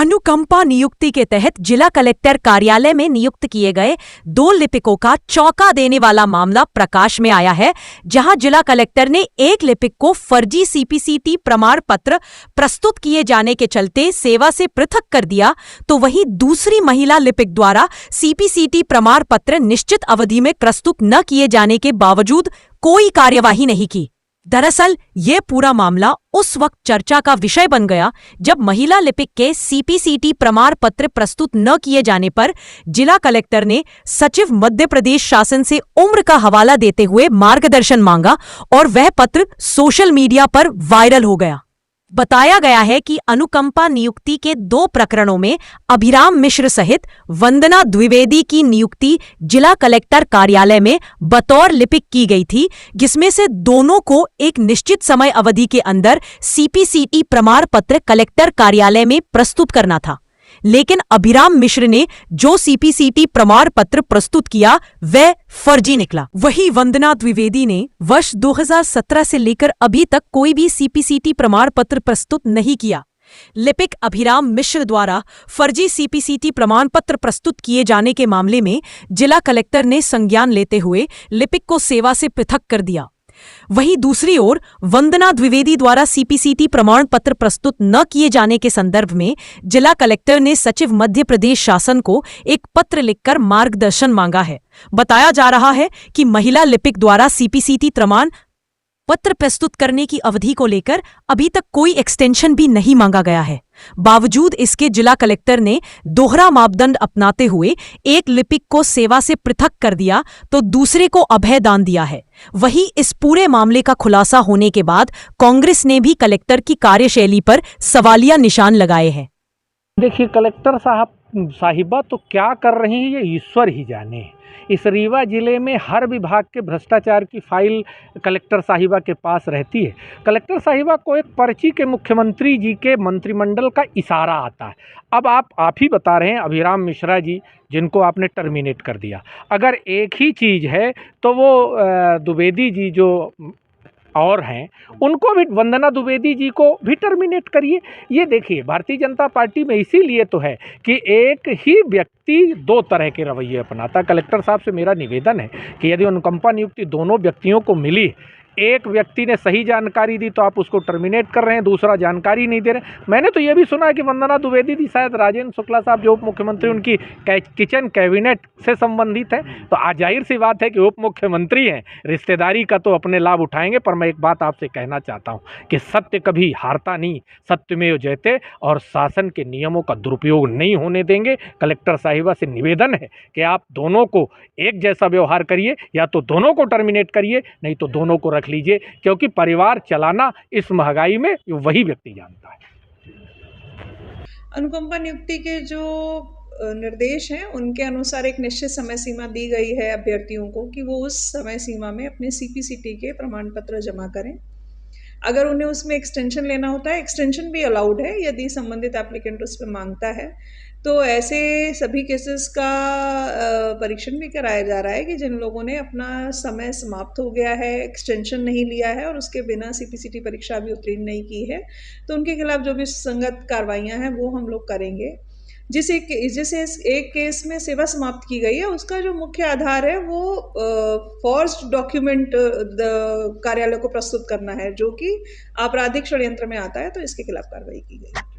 अनुकंपा नियुक्ति के तहत जिला कलेक्टर कार्यालय में नियुक्त किए गए 2 लिपिकों का चौंका देने वाला मामला प्रकाश में आया है, जहां जिला कलेक्टर ने एक लिपिक को फर्जी सीपीसीटी प्रमाण पत्र प्रस्तुत किए जाने के चलते सेवा से पृथक कर दिया, तो वहीं दूसरी महिला लिपिक द्वारा सीपीसीटी प्रमाण पत्र निश्चित अवधि में प्रस्तुत न किए जाने के बावजूद कोई कार्यवाही नहीं की। दरअसल ये पूरा मामला उस वक्त चर्चा का विषय बन गया जब महिला लिपिक के सीपीसीटी प्रमाण पत्र प्रस्तुत न किए जाने पर जिला कलेक्टर ने सचिव मध्य प्रदेश शासन से उम्र का हवाला देते हुए मार्गदर्शन मांगा और वह पत्र सोशल मीडिया पर वायरल हो गया। बताया गया है कि अनुकंपा नियुक्ति के 2 प्रकरणों में अभिराम मिश्र सहित वंदना द्विवेदी की नियुक्ति जिला कलेक्टर कार्यालय में बतौर लिपिक की गई थी, जिसमें से दोनों को एक निश्चित समय अवधि के अंदर सीपीसीटी प्रमाण पत्र कलेक्टर कार्यालय में प्रस्तुत करना था। लेकिन अभिराम मिश्र ने जो सीपीसीटी प्रमाण पत्र प्रस्तुत किया वह फर्जी निकला। वहीं वंदना द्विवेदी ने वर्ष 2017 से लेकर अभी तक कोई भी सीपीसीटी प्रमाण पत्र प्रस्तुत नहीं किया। लिपिक अभिराम मिश्र द्वारा फर्जी सीपीसीटी प्रमाण पत्र प्रस्तुत किए जाने के मामले में जिला कलेक्टर ने संज्ञान लेते हुए लिपिक को सेवा से पृथक कर दिया। वहीं दूसरी ओर वंदना द्विवेदी द्वारा सीपीसीटी प्रमाण पत्र प्रस्तुत न किए जाने के संदर्भ में जिला कलेक्टर ने सचिव मध्य प्रदेश शासन को एक पत्र लिखकर मार्गदर्शन मांगा है। बताया जा रहा है कि महिला लिपिक द्वारा सीपीसीटी प्रमाण पत्र प्रस्तुत करने की अवधि को लेकर अभी तक कोई एक्सटेंशन भी नहीं मांगा गया है। बावजूद इसके जिला कलेक्टर ने दोहरा मापदंड अपनाते हुए एक लिपिक को सेवा से पृथक कर दिया तो दूसरे को अभय दान दिया है। वहीं इस पूरे मामले का खुलासा होने के बाद कांग्रेस ने भी कलेक्टर की कार्यशैली पर सवालिया निशान लगाए हैं। देखिए, कलेक्टर साहिबा तो क्या कर रही हैं ये ईश्वर ही जाने। इस रीवा जिले में हर विभाग के भ्रष्टाचार की फाइल कलेक्टर साहिबा के पास रहती है। कलेक्टर साहिबा को एक पर्ची के मुख्यमंत्री जी के मंत्रिमंडल का इशारा आता है। अब आप ही बता रहे हैं अभिराम मिश्रा जी, जिनको आपने टर्मिनेट कर दिया। अगर एक ही चीज़ है तो वो द्विवेदी जी जो और हैं उनको भी, वंदना द्विवेदी जी को भी टर्मिनेट करिए। ये देखिए, भारतीय जनता पार्टी में इसीलिए तो है कि एक ही व्यक्ति 2 तरह के रवैये अपनाता। कलेक्टर साहब से मेरा निवेदन है कि यदि अनुकंपा नियुक्ति दोनों व्यक्तियों को मिली, एक व्यक्ति ने सही जानकारी दी तो आप उसको टर्मिनेट कर रहे हैं, दूसरा जानकारी नहीं दे रहे। मैंने तो ये भी सुना है कि वंदना द्विवेदी जी शायद राजेंद्र शुक्ला साहब जो उप मुख्यमंत्री उनकी किचन कैबिनेट से संबंधित है। तो आज जाहिर सी बात है कि उप मुख्यमंत्री हैं, रिश्तेदारी का तो अपने लाभ उठाएंगे। पर मैं एक बात आपसे कहना चाहता हूँ कि सत्य कभी हारता नहीं, सत्यमेव जयते, और शासन के नियमों का दुरुपयोग नहीं होने देंगे। कलेक्टर साहिबा से निवेदन है कि आप दोनों को एक जैसा व्यवहार करिए, या तो दोनों को टर्मिनेट करिए, नहीं तो दोनों को रख लीजिए, क्योंकि परिवार चलाना इस महंगाई में वही व्यक्ति जानता है। अनुकंपा नियुक्ति के जो निर्देश हैं उनके अनुसार एक निश्चित समय सीमा दी गई है अभ्यर्थियों को कि वो उस समय सीमा में अपने सीपीसीटी के प्रमाण पत्र जमा करें। अगर उन्हें उसमें एक्सटेंशन लेना होता है, एक्सटेंशन भी अलाउड है यदि संबंधित एप्लीकेंट उस पर मांगता है। तो ऐसे सभी केसेस का परीक्षण भी कराया जा रहा है कि जिन लोगों ने अपना समय समाप्त हो गया है, एक्सटेंशन नहीं लिया है और उसके बिना सीपीसीटी परीक्षा भी उत्तीर्ण नहीं की है, तो उनके खिलाफ जो भी संगत कार्रवाइयाँ हैं वो हम लोग करेंगे। जिसे एक केस में सेवा समाप्त की गई है, उसका जो मुख्य आधार है वो फॉर्ज्ड डॉक्यूमेंट कार्यालय को प्रस्तुत करना है, जो कि आपराधिक षड्यंत्र में आता है, तो इसके खिलाफ कार्रवाई की गई है।